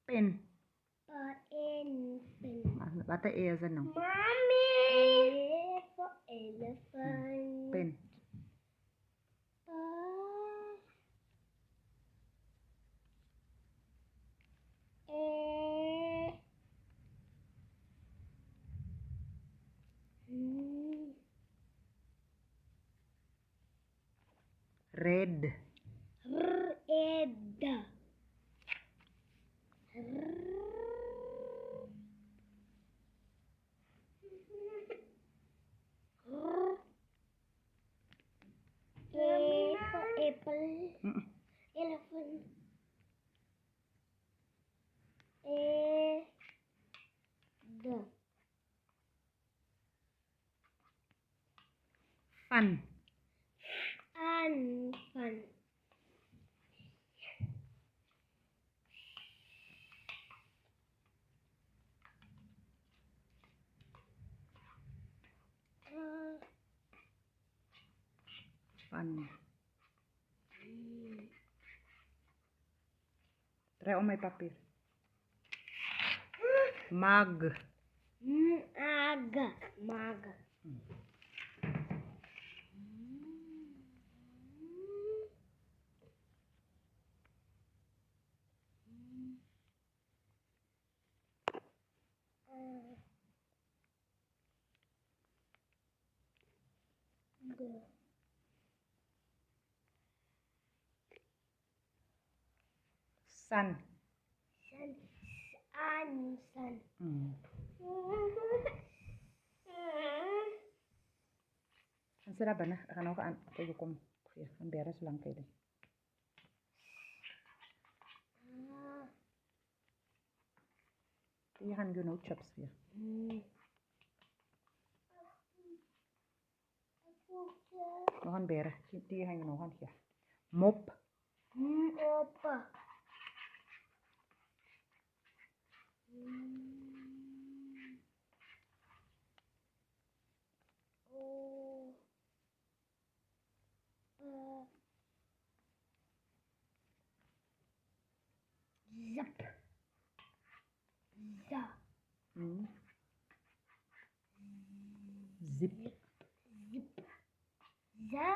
Pen. Pen. Wat is het nou? Mommy. E for elephant. Pen. Red. Red. A for apple. Elephant. Fun. Fun. Fun. Draai om my papier. Mug. Mag. Sun. Sun. Ang sarap ba na? Akala ko kayo kung ang beres lang kayo. Kaya kan gano chops ya. Nohan beres. Hindi kan nohan ya. Mop. Opa. Zap. Za. Zip. Za.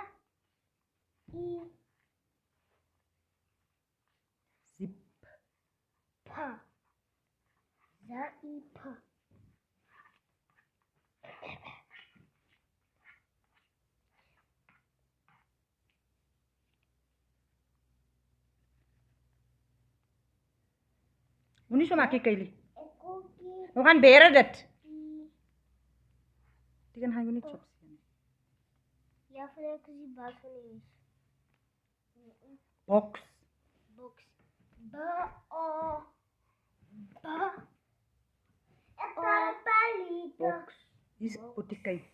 Zip. Pa. Za. Pa. Moet niet zo makkelijk, Kylie. We gaan beren dit. Die kan gaan niet chops. Ja, voor ik zie baas van eens. Box. Box. Ba. Palito. Box. Hier is potikai.